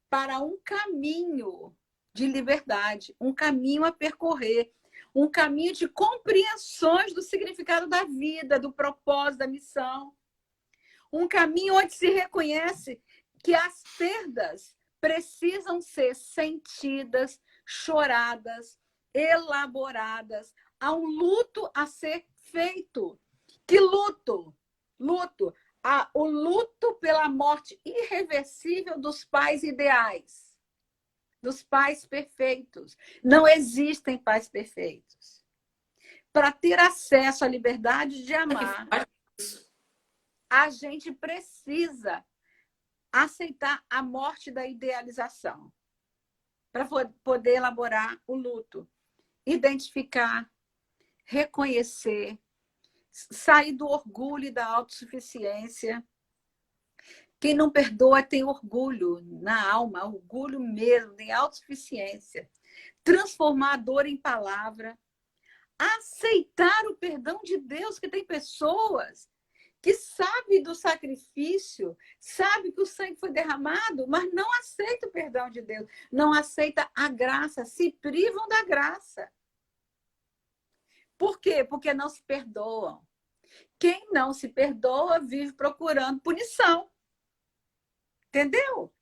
para um caminho de liberdade, um caminho a percorrer, um caminho de compreensões do significado da vida, do propósito, da missão. Um caminho onde se reconhece que as perdas precisam ser sentidas, choradas, elaboradas. Há um luto a ser feito. Que luto? Luto. O luto pela morte irreversível dos pais ideais, dos pais perfeitos. Não existem pais perfeitos. Para ter acesso à liberdade de amar, a gente precisa aceitar a morte da idealização para poder elaborar o luto, identificar, reconhecer, sair do orgulho e da autossuficiência. Quem não perdoa tem orgulho na alma, orgulho mesmo, tem autossuficiência. Transformar a dor em palavra, aceitar o perdão de Deus, que tem pessoas que sabe do sacrifício, sabe que o sangue foi derramado, mas não aceita o perdão de Deus, não aceita a graça, se privam da graça. Por quê? Porque não se perdoam. Quem não se perdoa vive procurando punição. Entendeu?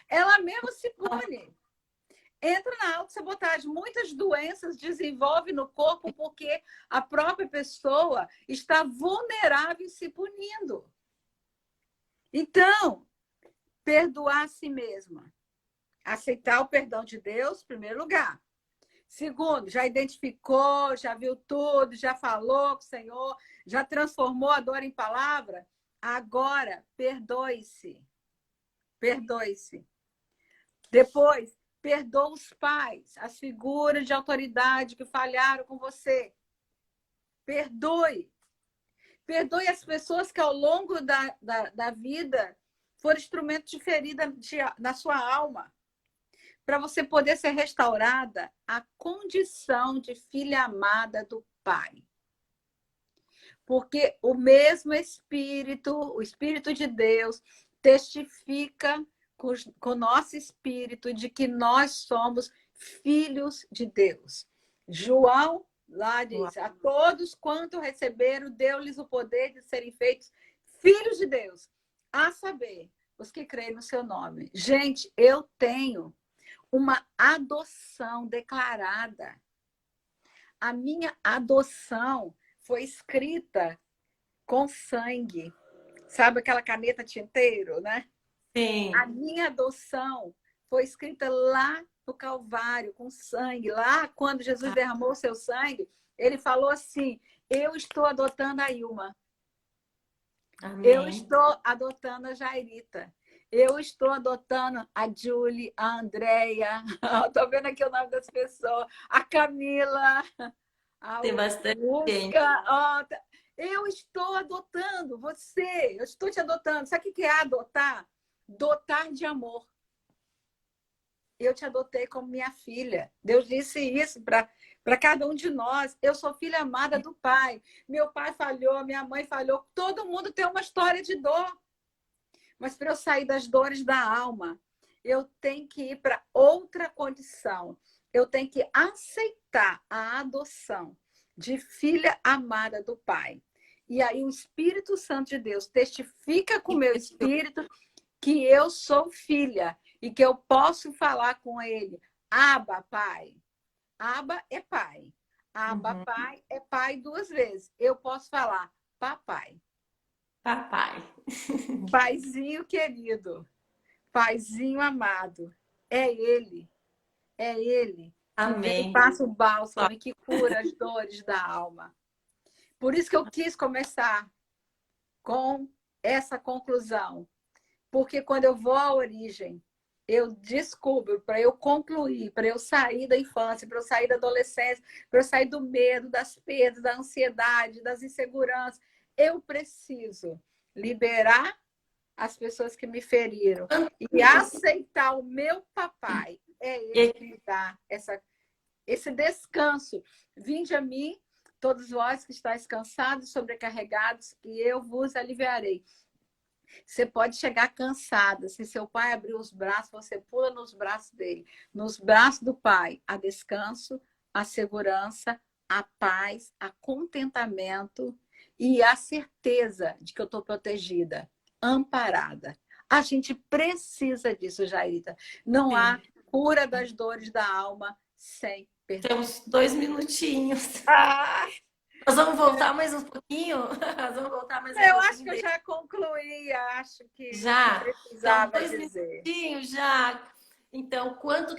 Ela mesma se pune. Entra na autossabotagem. Muitas doenças desenvolvem no corpo porque a própria pessoa está vulnerável e se punindo. Então, perdoar a si mesma. Aceitar o perdão de Deus, em primeiro lugar. Segundo, já identificou, já viu tudo, já falou com o Senhor, já transformou a dor em palavra. Agora, perdoe-se. Perdoe-se. Depois, perdoa os pais, as figuras de autoridade que falharam com você. Perdoe. Perdoe as pessoas que ao longo da vida foram instrumentos de ferida na sua alma. Para você poder ser restaurada a condição de filha amada do Pai. Porque o mesmo Espírito, o Espírito de Deus, testifica com o nosso espírito de que nós somos filhos de Deus. João lá diz, a todos quanto receberam, deu-lhes o poder de serem feitos filhos de Deus, a saber, os que creem no seu nome. Gente, eu tenho uma adoção declarada. A minha adoção foi escrita com sangue. Sabe aquela caneta tinteiro, né? Sim. A minha adoção foi escrita lá no Calvário, com sangue. Lá, quando Jesus derramou o seu sangue, ele falou assim, eu estou adotando a Ilma. Amém. Eu estou adotando a Jairita. Eu estou adotando a Julie, a Andréia. Estou vendo aqui o nome das pessoas. A Camila. Tem bastante gente. Eu estou adotando você. Eu estou te adotando. Sabe o que é adotar? Dotar de amor. Eu te adotei como minha filha. Deus disse isso para cada um de nós. Eu sou filha amada do Pai. Meu pai falhou, minha mãe falhou. Todo mundo tem uma história de dor. Mas para eu sair das dores da alma, eu tenho que ir para outra condição. Eu tenho que aceitar a adoção de filha amada do Pai. E aí o Espírito Santo de Deus testifica com o meu espírito que eu sou filha e que eu posso falar com ele. Abba, Pai. Abba é pai. Abba, pai, é pai duas vezes. Eu posso falar papai. Papai. Paizinho querido. Paizinho amado. É ele. É ele. Amém. Que passa o bálsamo e que cura as dores da alma. Por isso que eu quis começar com essa conclusão. Porque quando eu vou à origem, eu descubro, para eu concluir, para eu sair da infância, para eu sair da adolescência, para eu sair do medo, das perdas, da ansiedade, das inseguranças, eu preciso liberar as pessoas que me feriram e aceitar o meu papai. É ele que me dá esse descanso. Vinde a mim, todos vós que estáis cansados e sobrecarregados, e eu vos aliviarei. Você pode chegar cansada. Se seu pai abrir os braços, você pula nos braços dele. Nos braços do pai, há descanso, a segurança, a paz, a contentamento e a certeza de que eu estou protegida, amparada. A gente precisa disso, Jairita. Não há cura das dores da alma sem perdão. Temos 2 minutinhos. Ah! Nós vamos voltar mais um pouquinho? Nós vamos voltar mais um Eu pouquinho. acho que eu já concluí, acho que já precisava então, 2 dizer. minutinhos já. Então, quanto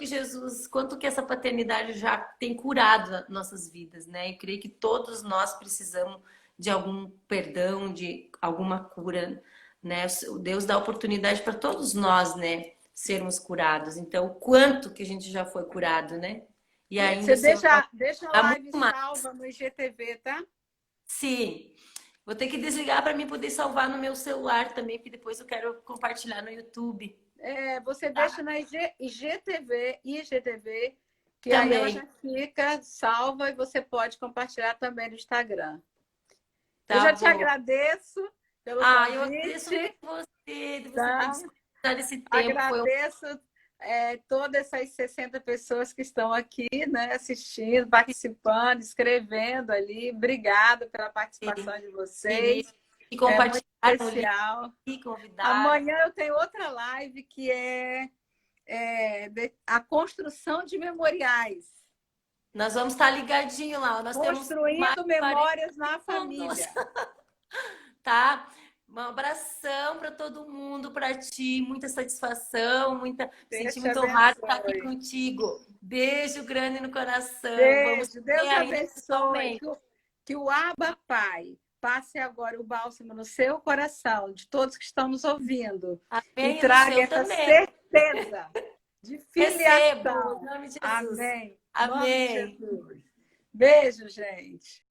que essa paternidade já tem curado nossas vidas, né? Eu creio que todos nós precisamos de algum perdão, de alguma cura, né? O Deus dá oportunidade para todos nós, né, sermos curados. Então, o quanto que a gente já foi curado, né? E ainda Você deixa a live salva no IGTV, tá? Sim. Vou ter que desligar para mim poder salvar no meu celular também, porque depois eu quero compartilhar no YouTube. Você deixa na IGTV, que também. aí ela já fica salva e você pode compartilhar também no Instagram. Tá eu já bom. te agradeço pelo Eu agradeço convite. muito você, de você ter Tá? disponibilizado esse tempo. Agradeço todas essas 60 pessoas que estão aqui, né, assistindo, participando, escrevendo ali. Obrigada pela participação de Querer vocês. e É muito compartilhar o link, especial. convidar. Amanhã eu tenho outra live que é a construção de memoriais. Nós vamos estar ligadinho lá. Nós temos mais Construindo 40 memórias na segundos, família. tá? Um abração para todo mundo, para ti, muita satisfação, me Deus senti te muito honrada de estar aqui abençoe. contigo. Beijo grande no coração. Vamos Beijo. ver Deus ainda abençoe. pessoalmente. Que o Abba Pai passe agora o bálsamo no seu coração, de todos que estão nos ouvindo, e Amém, e no traga seu essa também. certeza de Recebo, em filiação. nome de Jesus. Amém. Em nome de Amém. Jesus. Beijo, gente.